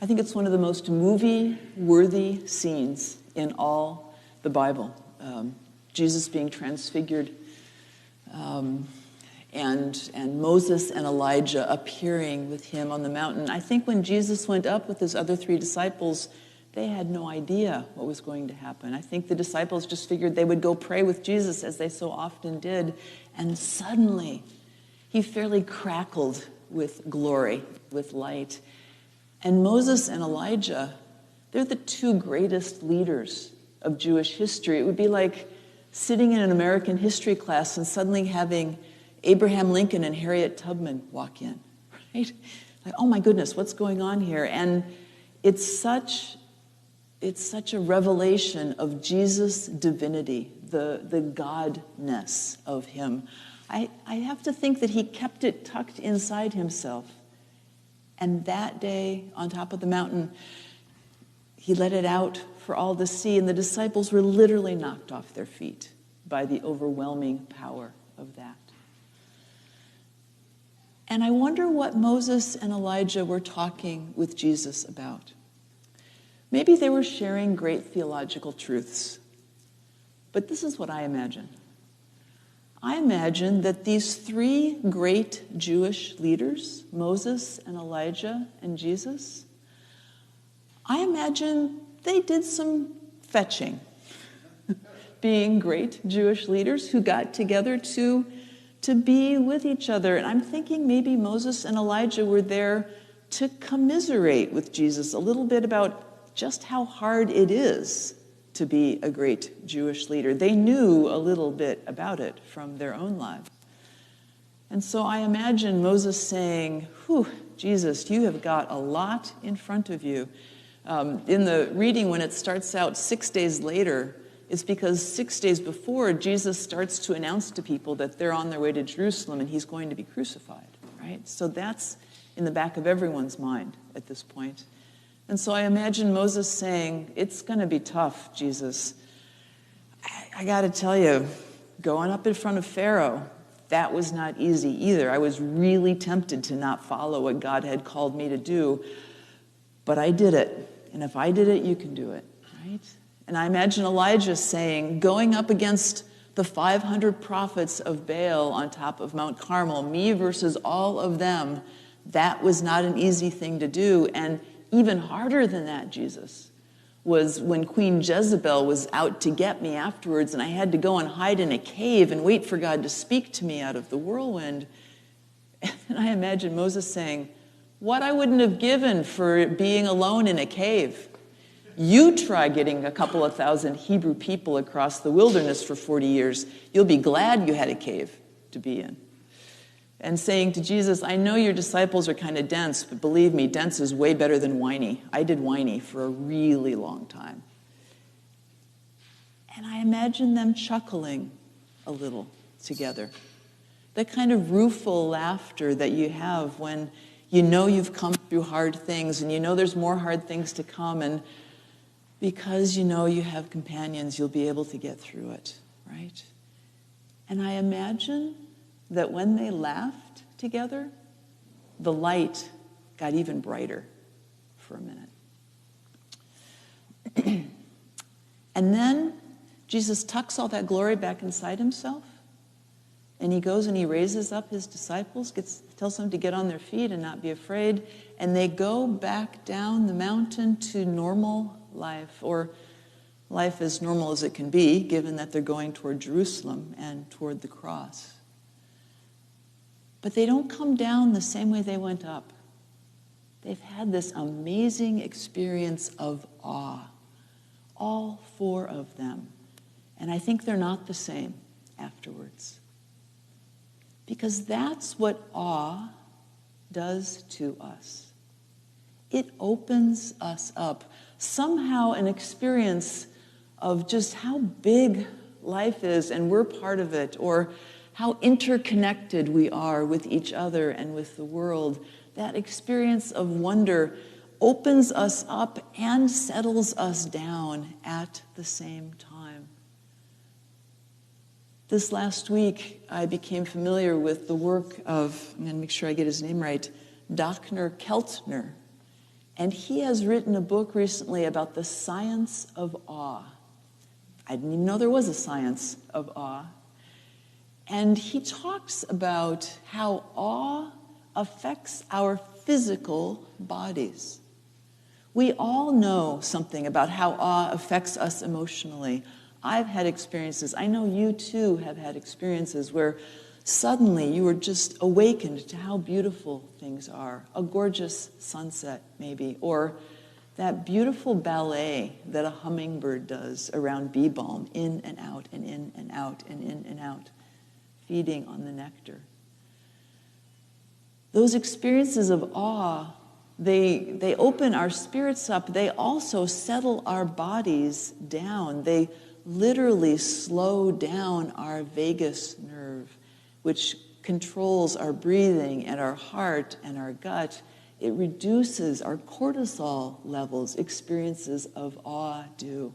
I think it's one of the most movie-worthy scenes in all the Bible. Jesus being transfigured, and Moses and Elijah appearing with him on the mountain. I think when Jesus went up with his other 3 disciples, they had no idea what was going to happen. I think the disciples just figured they would go pray with Jesus, as they so often did, and suddenly he fairly crackled with glory, with light. And Moses and Elijah, they're the 2 greatest leaders of Jewish history. It would be like sitting in an American history class and suddenly having Abraham Lincoln and Harriet Tubman walk in, right? Like, oh my goodness, what's going on here? And it's such a revelation of Jesus' divinity, the godness of him. I have to think that he kept it tucked inside himself. And that day, on top of the mountain, he let it out for all to see, and the disciples were literally knocked off their feet by the overwhelming power of that. And I wonder what Moses and Elijah were talking with Jesus about. Maybe they were sharing great theological truths. But this is what I imagine. I imagine that these 3 great Jewish leaders, Moses and Elijah and Jesus, I imagine they did some fetching, being great Jewish leaders who got together to be with each other. And I'm thinking maybe Moses and Elijah were there to commiserate with Jesus a little bit about just how hard it is to be a great Jewish leader. They knew a little bit about it from their own lives. And so I imagine Moses saying, "Whew, Jesus, you have got a lot in front of you." In the reading, when it starts out 6 days later, it's because 6 days before, Jesus starts to announce to people that they're on their way to Jerusalem and he's going to be crucified, right? So that's in the back of everyone's mind at this point. And so I imagine Moses saying, "It's going to be tough, Jesus. I got to tell you, going up in front of Pharaoh, that was not easy either. I was really tempted to not follow what God had called me to do, but I did it. And if I did it, you can do it," right? And I imagine Elijah saying, going up against the 500 prophets of Baal on top of Mount Carmel, me versus all of them, that was not an easy thing to do. And even harder than that, Jesus, was when Queen Jezebel was out to get me afterwards, and I had to go and hide in a cave and wait for God to speak to me out of the whirlwind. And I imagine Moses saying, "What I wouldn't have given for being alone in a cave. You try getting a couple of thousand Hebrew people across the wilderness for 40 years. You'll be glad you had a cave to be in." And saying to Jesus, "I know your disciples are kind of dense, but believe me, dense is way better than whiny. I did whiny for a really long time." And I imagine them chuckling a little together. The kind of rueful laughter that you have when you know you've come through hard things and you know there's more hard things to come, and because you know you have companions, you'll be able to get through it, right? And I imagine that when they laughed together, the light got even brighter for a minute. And then Jesus tucks all that glory back inside himself, and he goes and he raises up his disciples, tells them to get on their feet and not be afraid, and they go back down the mountain to normal life, or life as normal as it can be, given that they're going toward Jerusalem and toward the cross. But they don't come down the same way they went up. They've had this amazing experience of awe, all 4 of them. And I think they're not the same afterwards. Because that's what awe does to us. It opens us up. Somehow an experience of just how big life is and we're part of it, or how interconnected we are with each other and with the world. That experience of wonder opens us up and settles us down at the same time. This last week, I became familiar with the work of, I'm going to make sure I get his name right, Dr. Keltner. And he has written a book recently about the science of awe. I didn't even know there was a science of awe. And he talks about how awe affects our physical bodies. We all know something about how awe affects us emotionally. I've had experiences, I know you too have had experiences where suddenly you were just awakened to how beautiful things are. A gorgeous sunset, maybe, or that beautiful ballet that a hummingbird does around bee balm, in and out and in and out and in and out, feeding on the nectar. Those experiences of awe, they open our spirits up. They also settle our bodies down. They literally slow down our vagus nerve, which controls our breathing and our heart and our gut. It reduces our cortisol levels, experiences of awe do.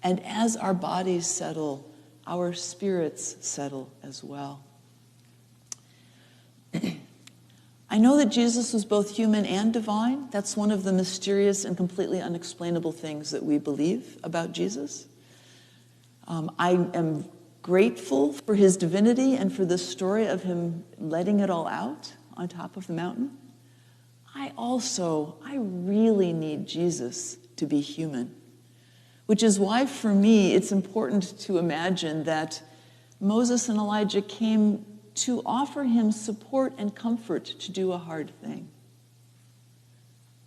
And as our bodies settle, our spirits settle as well. I know that Jesus was both human and divine. That's one of the mysterious and completely unexplainable things that we believe about Jesus. I am grateful for his divinity and for the story of him letting it all out on top of the mountain. I really need Jesus to be human, which is why for me it's important to imagine that Moses and Elijah came to offer him support and comfort to do a hard thing.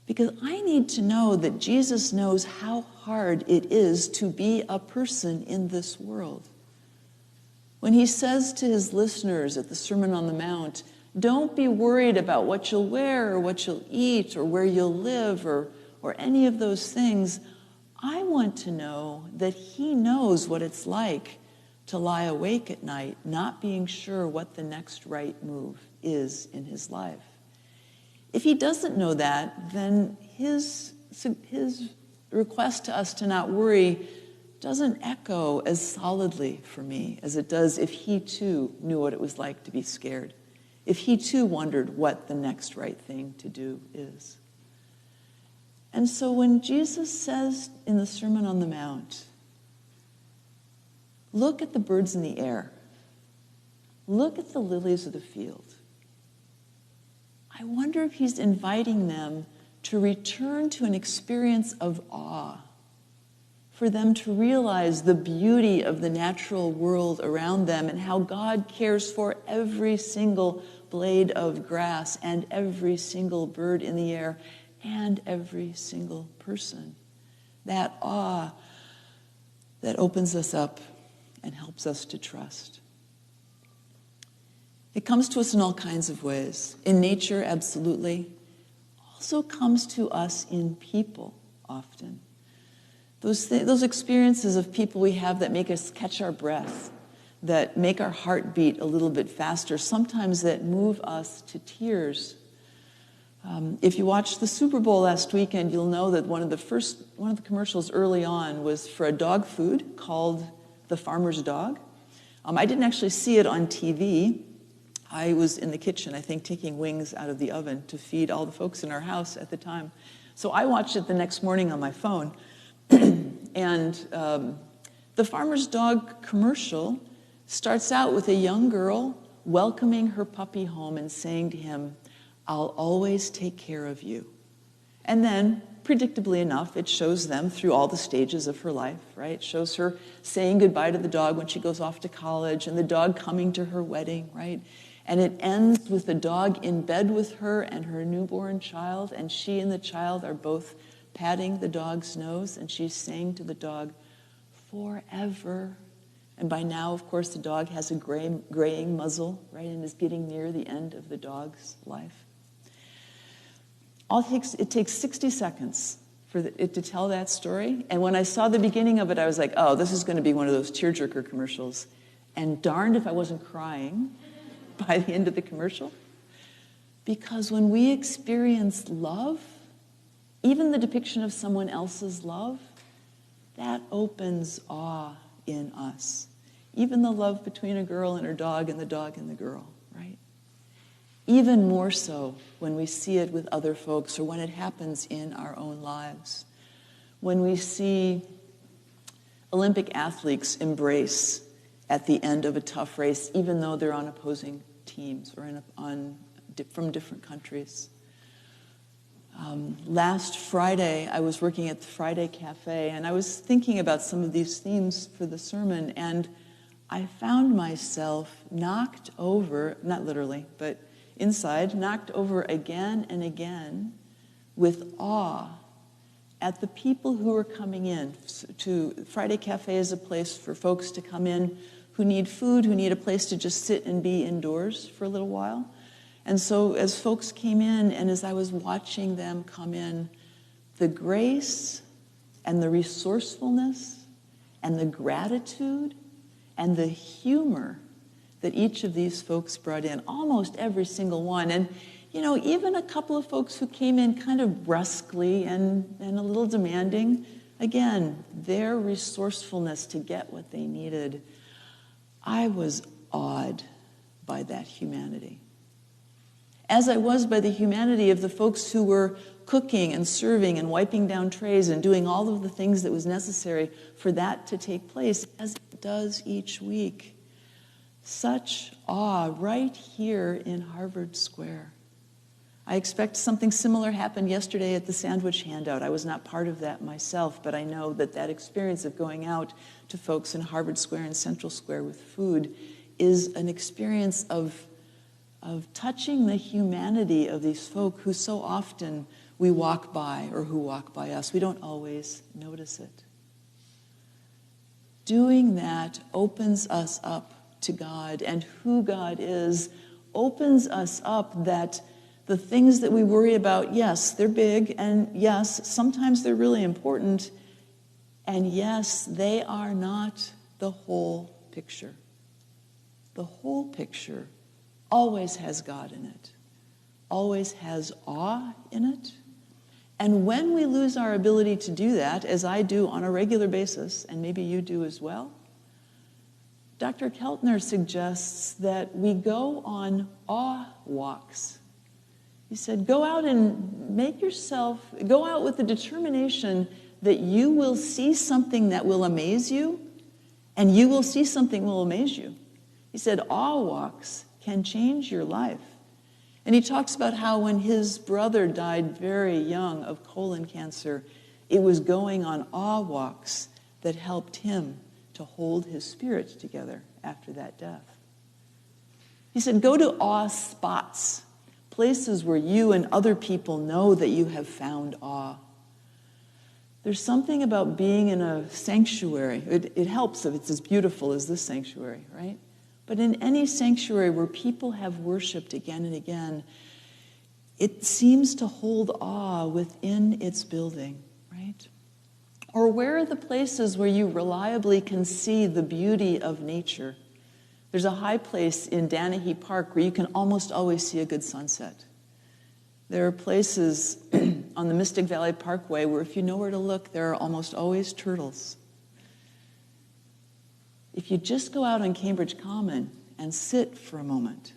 Because I need to know that Jesus knows how hard it is to be a person in this world. When he says to his listeners at the Sermon on the Mount, don't be worried about what you'll wear or what you'll eat or where you'll live or any of those things, I want to know that he knows what it's like to lie awake at night, not being sure what the next right move is in his life. If he doesn't know that, then his request to us to not worry doesn't echo as solidly for me as it does if he too knew what it was like to be scared, if he too wondered what the next right thing to do is. And so when Jesus says in the Sermon on the Mount, look at the birds in the air, look at the lilies of the field, I wonder if he's inviting them to return to an experience of awe, for them to realize the beauty of the natural world around them and how God cares for every single blade of grass and every single bird in the air and every single person. That awe that opens us up and helps us to trust. It comes to us in all kinds of ways. In nature, absolutely. Also comes to us in people often. Those experiences of people we have that make us catch our breath, that make our heart beat a little bit faster, sometimes that move us to tears. If you watched the Super Bowl last weekend, you'll know that one of the commercials early on was for a dog food called the Farmer's Dog. I didn't actually see it on TV. I was in the kitchen, I think, taking wings out of the oven to feed all the folks in our house at the time. So I watched it the next morning on my phone. And the Farmer's Dog commercial starts out with a young girl welcoming her puppy home and saying to him, "I'll always take care of you." And then, predictably enough, it shows them through all the stages of her life, right? It shows her saying goodbye to the dog when she goes off to college and the dog coming to her wedding, right? And it ends with the dog in bed with her and her newborn child, and she and the child are both patting the dog's nose, and she's saying to the dog, "Forever." And by now, of course, the dog has a graying muzzle, right, and is getting near the end of the dog's life. It takes 60 seconds for it to tell that story. And when I saw the beginning of it, I was like, oh, this is going to be one of those tearjerker commercials. And darned if I wasn't crying by the end of the commercial. Because when we experience love, even the depiction of someone else's love, that opens awe in us. Even the love between a girl and her dog and the girl, right? even more so when we see it with other folks or when it happens in our own lives. When we see Olympic athletes embrace at the end of a tough race, even though they're on opposing teams or from different countries. Last Friday, I was working at the Friday Cafe, and I was thinking about some of these themes for the sermon, and I found myself knocked over, not literally, but inside, knocked over again and again with awe at the people who are coming in. Friday Cafe is a place for folks to come in who need food, who need a place to just sit and be indoors for a little while. And so as folks came in, and as I was watching them come in, the grace and the resourcefulness and the gratitude and the humor that each of these folks brought in, almost every single one. And, even a couple of folks who came in kind of brusquely and a little demanding, again, their resourcefulness to get what they needed. I was awed by that humanity. As I was by the humanity of the folks who were cooking and serving and wiping down trays and doing all of the things that was necessary for that to take place, as it does each week. Such awe right here in Harvard Square. I expect something similar happened yesterday at the sandwich handout. I was not part of that myself, but I know that experience of going out to folks in Harvard Square and Central Square with food is an experience of touching the humanity of these folk who so often we walk by or who walk by us. We don't always notice it. Doing that opens us up to God and who God is, opens us up that the things that we worry about, yes, they're big, and yes, sometimes they're really important, and yes, they are not the whole picture. The whole picture always has God in it, always has awe in it. And when we lose our ability to do that, as I do on a regular basis, and maybe you do as well, Dr. Keltner suggests that we go on awe walks. He said, go out and go out with the determination that you will see something that will amaze you, and you will see something that will amaze you. He said, awe walks can change your life. And he talks about how when his brother died very young of colon cancer, it was going on awe walks that helped him to hold his spirit together after that death. He said, go to awe spots, places where you and other people know that you have found awe. There's something about being in a sanctuary. It helps if it's as beautiful as this sanctuary, right? But in any sanctuary where people have worshiped again and again, it seems to hold awe within its building, right? Or where are the places where you reliably can see the beauty of nature? There's a high place in Danahy Park where you can almost always see a good sunset. There are places on the Mystic Valley Parkway where if you know where to look, there are almost always turtles. If you just go out on Cambridge Common and sit for a moment,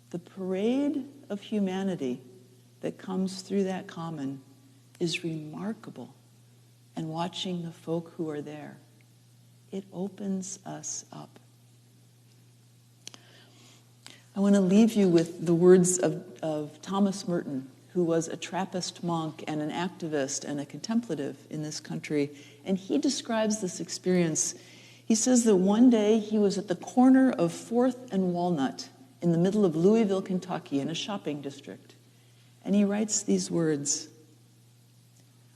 the parade of humanity that comes through that common is remarkable. And watching the folk who are there, it opens us up. I want to leave you with the words of Thomas Merton, who was a Trappist monk and an activist and a contemplative in this country. And he describes this experience. He says that one day he was at the corner of 4th and Walnut in the middle of Louisville, Kentucky, in a shopping district. And he writes these words,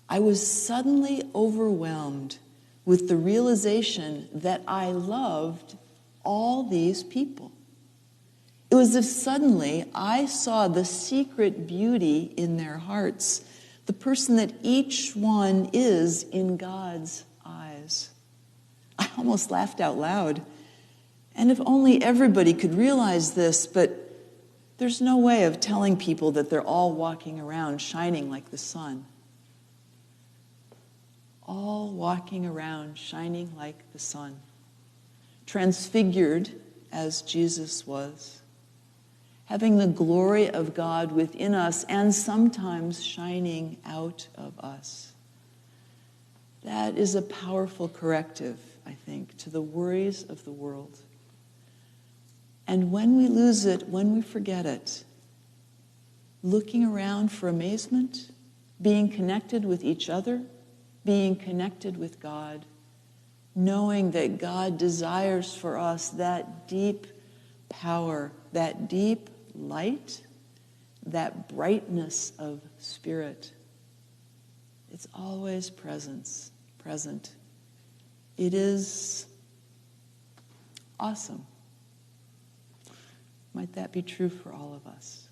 I was suddenly overwhelmed with the realization that I loved all these people. It was as if suddenly I saw the secret beauty in their hearts, the person that each one is in God's eyes. I almost laughed out loud. And if only everybody could realize this, but there's no way of telling people that they're all walking around shining like the sun. All walking around shining like the sun. Transfigured as Jesus was. having the glory of God within us and sometimes shining out of us. That is a powerful corrective, I think, to the worries of the world. And when we lose it, when we forget it, looking around for amazement, being connected with each other, being connected with God, knowing that God desires for us that deep power, that deep light, that brightness of spirit. It's always present. It is awesome. Might that be true for all of us?